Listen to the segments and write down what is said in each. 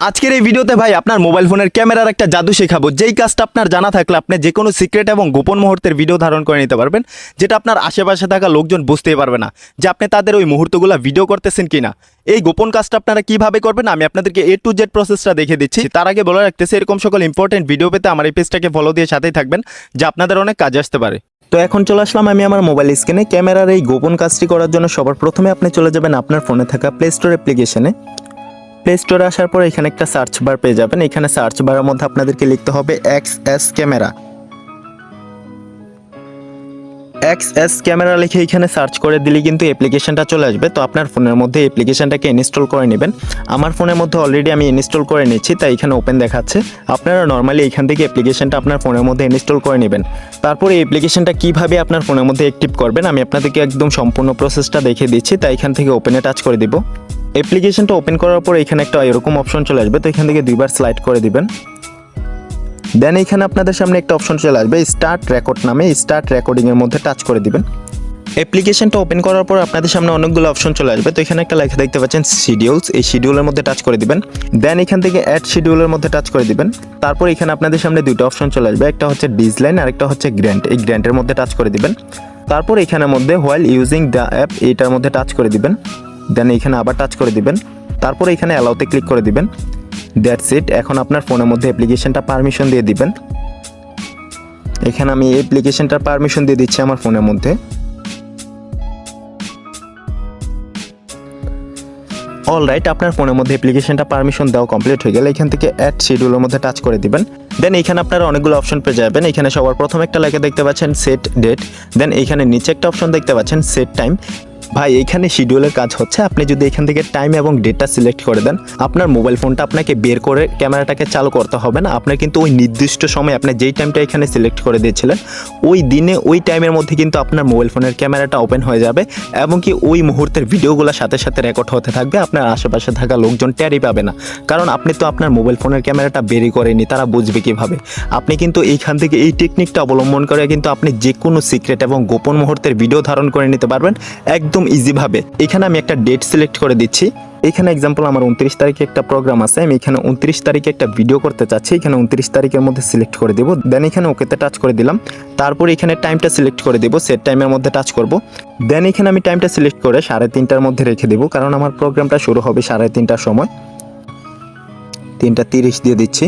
আজকের এই ভিডিওতে ভাই আপনার মোবাইল ফোনের ক্যামেরার একটা জাদু শেখাবো, যেই কাজটা আপনার জানা থাকলে আপনি যে কোনো সিক্রেট এবং গোপন মুহূর্তের ভিডিও ধারণ করে নিতে পারবেন, যেটা আপনার আশেপাশে থাকা লোকজন বুঝতেই পারবে না যে আপনি তাদের ওই মুহূর্তগুলো ভিডিও করতেছেন কিনা। এই গোপন কাজটা আপনারা কিভাবে করবেন আমি আপনাদেরকে A to Z প্রসেসটা দেখে দিচ্ছি। তার আগে বলে রাখতেছি, এরকম সকল ইম্পর্টেন্ট ভিডিও পেতে আমার এই পেজটাকে ফলো দিয়ে সাথেই থাকবেন, যা আপনাদের অনেক কাজে আসতে পারে। তো এখন চলে আসলাম আমি আমার মোবাইল স্ক্রিনে। ক্যামেরার এই গোপন কাজটি করার জন্য সবার প্রথমে আপনি চলে যাবেন আপনার ফোনে থাকা প্লে স্টোর অ্যাপ্লিকেশনে। প্লে স্টোরে আসার পর এখানে একটা সার্চ বার পেয়ে যাবেন। এখানে সার্চ বারের মধ্যে আপনাদেরকে লিখতে হবে XS ক্যামেরা। XS ক্যামেরা লিখে এখানে সার্চ করে দিলে কিন্তু অ্যাপ্লিকেশনটা চলে আসবে। তো আপনার ফোনের মধ্যে অ্যাপ্লিকেশনটাকে ইনস্টল করে নেবেন। আমার ফোনের মধ্যে অলরেডি আমি ইনস্টল করে নিচ্ছি, তাই এখানে ওপেন দেখাচ্ছে। আপনারা নর্মালি এখান থেকে অ্যাপ্লিকেশনটা আপনার ফোনের মধ্যে ইনস্টল করে নেবেন। তারপরে এই অ্যাপ্লিকেশনটা কীভাবে আপনার ফোনের মধ্যে অ্যাক্টিভ করবেন আমি আপনাদেরকে একদম সম্পূর্ণ প্রসেসটা দেখিয়ে দিচ্ছি। তাই এখান থেকে ওপেনে টাচ করে দিব। অ্যাপ্লিকেশনটা ওপেন করার পর এখানে একটা এরকম অপশন চলে আসবে। তো এখান থেকে দুইবার স্লাইড করে দিবেন। দেন এখানে আপনাদের সামনে একটা অপশন চলে আসবে স্টার্ট রেকর্ড নামে। স্টার্ট রেকর্ডিংয়ের মধ্যে টাচ করে দিবেন। অ্যাপ্লিকেশনটা ওপেন করার পর আপনাদের সামনে অনেকগুলো অপশন চলে আসবে। তো এখানে একটা লেখা দেখতে পাচ্ছেন শিডিউলস, এই শিডিউলের মধ্যে টাচ করে দিবেন। দেন এখান থেকে অ্যাড শিডিউলের মধ্যে টাচ করে দিবেন। তারপর এখানে আপনাদের সামনে দুটো অপশন চলে আসবে, একটা হচ্ছে ডিজলাইন আর একটা হচ্ছে গ্র্যান্ট। এই গ্র্যান্টের মধ্যে টাচ করে দিবেন। তারপর এখানের মধ্যে হোয়াইল ইউজিং দ্য অ্যাপ এইটার মধ্যে টাচ করে দিবেন। দেন এখানে আবার টাচ করে দিবেন। তারপর এখানে অ্যালাউতে ক্লিক করে দিবেন। That's it. এখন আপনার ফোনের মধ্যে অ্যাপ্লিকেশনটা পারমিশন দিয়ে দিবেন। এখানে আমি অ্যাপ্লিকেশনটার পারমিশন দিয়ে দিচ্ছি আমার ফোনের মধ্যে। অলরাইট, আপনার ফোনের মধ্যে অ্যাপ্লিকেশনটা পারমিশন দেওয়া কমপ্লিট হয়ে গেলে এখান থেকে অ্যাড শিডিউলের মধ্যে টাচ করে দিবেন। দেন এখানে আপনারা অনেকগুলো অপশন পেয়ে যাবেন। এখানে সবার প্রথমে একটা লেখা দেখতে পাচ্ছেন সেট ডেট। দেন এখানে নিচে একটা অপশন দেখতে পাচ্ছেন সেট টাইম। ভাই এইখানে শিডিউলের কাজ হচ্ছে, আপনি যদি এখান থেকে টাইম এবং ডেটটা সিলেক্ট করে দেন, আপনার মোবাইল ফোনটা আপনাকে বের করে ক্যামেরাটাকে চালু করতে হবে না। আপনার কিন্তু ওই নির্দিষ্ট সময় আপনি যেই টাইমটা এখানে সিলেক্ট করে দিয়েছিলেন ওই দিনে ওই টাইমের মধ্যে কিন্তু আপনার মোবাইল ফোনের ক্যামেরাটা ওপেন হয়ে যাবে এবং কি ওই মুহূর্তের ভিডিওগুলো সাথে সাথে রেকর্ড হতে থাকবে। আপনার আশেপাশে থাকা লোকজন টেরই পাবে না, কারণ আপনি তো আপনার মোবাইল ফোনের ক্যামেরাটা বেরই করেনি, তারা বুঝবে কীভাবে। আপনি কিন্তু এইখান থেকে এই টেকনিকটা অবলম্বন করে কিন্তু আপনি যে কোনো সিক্রেট এবং গোপন মুহূর্তের ভিডিও ধারণ করে নিতে পারবেন একদম ইজিভাবে। এখানে আমি একটা ডেট সিলেক্ট করে দিচ্ছি। এখানে এক্সাম্পল আমার 29 তারিখে একটা প্রোগ্রাম আছে, আমি এখানে 29 তারিখে একটা ভিডিও করতে চাচ্ছি। এখানে 29 তারিখের মধ্যে সিলেক্ট করে দেব। দেন এখানে ওকেতে টাচ করে দিলাম। তারপর এখানে টাইমটা সিলেক্ট করে দেব, সেট টাইমের মধ্যে টাচ করব। দেন এখানে আমি টাইমটা সিলেক্ট করে 3:30টার মধ্যে রেখে দেব, কারণ আমার প্রোগ্রামটা শুরু হবে 3:30টার সময়। 3:30 দিয়ে দিচ্ছি।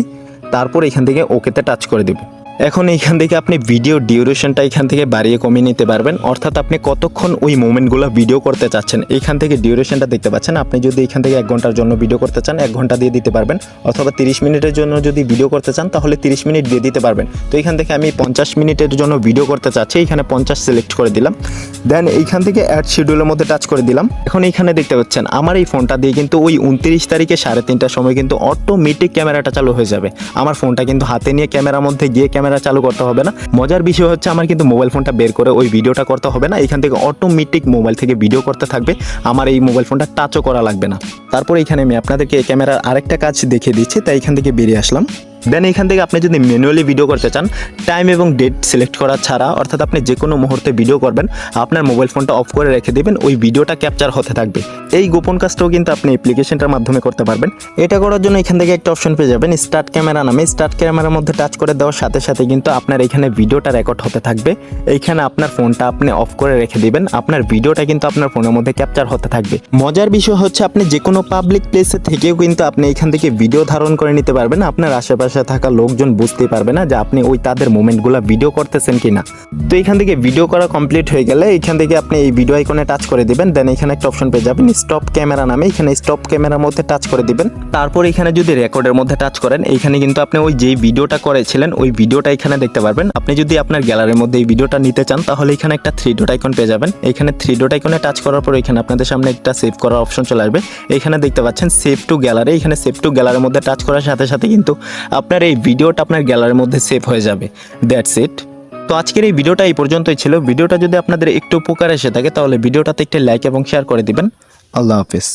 তারপর এখান থেকে ওকেতে টাচ করে দেব। এখন এইখান থেকে আপনি ভিডিও ডিউরেশনটা এখান থেকে বাড়িয়ে কমিয়ে নিতে পারবেন, অর্থাৎ আপনি কতক্ষণ ওই মোমেন্টগুলো ভিডিও করতে চাচ্ছেন এখান থেকে ডিউরেশনটা দেখতে পাচ্ছেন। আপনি যদি এখান থেকে 1 ঘন্টার জন্য ভিডিও করতে চান 1 ঘন্টা দিয়ে দিতে পারবেন, অথবা 30 মিনিটের জন্য যদি ভিডিও করতে চান তাহলে 30 মিনিট দিয়ে দিতে পারবেন। তো এখান থেকে আমি 50 মিনিটের জন্য ভিডিও করতে চাচ্ছি, এখানে 50 সিলেক্ট করে দিলাম। দেন এইখান থেকে অ্যাড শিডিউলের মধ্যে টাচ করে দিলাম। এখন এইখানে দেখতে পাচ্ছেন আমার এই ফোনটা দিয়ে কিন্তু ওই 29 তারিখে 3:30টার সময় কিন্তু অটোমেটিক ক্যামেরাটা চালু হয়ে যাবে। আমার ফোনটা কিন্তু হাতে নিয়ে ক্যামেরার মধ্যে গিয়ে ক্যামেরা চালু করতে হবে না। মজার বিষয় হচ্ছে আমার কিন্তু মোবাইল ফোনটা বের করে ওই ভিডিওটা করতে হবে না। এখান থেকে অটোমেটিক মোবাইল থেকে ভিডিও করতে থাকবে, আমার এই মোবাইল ফোনটা টাচও করা লাগবে না। তারপর এখানে আমি আপনাদেরকে ক্যামেরার আরেকটা কাজ দেখিয়ে দিচ্ছি, তাই এখান থেকে বেরিয়ে আসলাম। দেন এখান থেকে আপনি যদি ম্যানুয়ালি ভিডিও করতে চান টাইম এবং ডেট সিলেক্ট করা ছাড়া, অর্থাৎ আপনি যে কোনো মুহূর্তে ভিডিও করবেন আপনার মোবাইল ফোনটা অফ করে রেখে দেবেন, ওই ভিডিওটা ক্যাপচার হতে থাকবে। এই গোপন কাজটাও কিন্তু আপনি অ্যাপ্লিকেশনটার মাধ্যমে করতে পারবেন। এটা করার জন্য এখান থেকে একটা অপশন পেয়ে যাবেন স্টার্ট ক্যামেরা নামে। স্টার্ট ক্যামেরার মধ্যে টাচ করে দেওয়ার সাথে সাথে কিন্তু আপনার এখানে ভিডিওটা রেকর্ড হতে থাকবে। এইখানে আপনার ফোনটা আপনি অফ করে রেখে দিবেন, আপনার ভিডিওটা কিন্তু আপনার ফোনের মধ্যে ক্যাপচার হতে থাকবে। মজার বিষয় হচ্ছে আপনি যে কোনো পাবলিক প্লেসে থেকেও কিন্তু আপনি এখান থেকে ভিডিও ধারণ করে নিতে পারবেন। আপনার আশেপাশে থাকা লোকজন বুঝতেই পারবে না যে আপনি ওই তাদের মোমেন্টগুলো ভিডিও করতেছেন কিনা। তো এখান থেকে ভিডিও করা কমপ্লিট হয়ে গেলে এখান থেকে আপনি এই ভিডিও আইকনে টাচ করে দিবেন। দেন এখানে একটা অপশন পেয়ে যাবেন স্টপ ক্যামেরা নামে। এখানে স্টপ ক্যামেরার মধ্যে টাচ করে দিবেন। তারপর এখানে যদি রেকর্ডের মধ্যে টাচ করেন এইখানে কিন্তু আপনি ওই যেই ভিডিওটা করেছিলেন ওই ভিডিওটা এখানে দেখতে পারবেন। আপনি যদি আপনার গ্যালারির মধ্যে এই ভিডিওটা নিতে চান তাহলে এখানে একটা 3 ডট আইকন পেয়ে যাবেন। এখানে 3 ডট আইকনে টাচ করার পর এখানে আপনাদের সামনে একটা সেভ করার অপশন চলে আসবে। এখানে দেখতে পাচ্ছেন সেভ টু গ্যালারি। এখানে সেভ টু গ্যালারির মধ্যে টাচ করার সাথে সাথে কিন্তু আপনার এই ভিডিওটা আপনার গ্যালারির মধ্যে সেভ হয়ে যাবে। That's it. তো আজকের এই ভিডিওটা এই পর্যন্তই ছিল। ভিডিওটা যদি আপনাদের একটু উপকার এসে থাকে তাহলে ভিডিওটাতে একটা লাইক এবং শেয়ার করে দিবেন। আল্লাহ হাফেজ।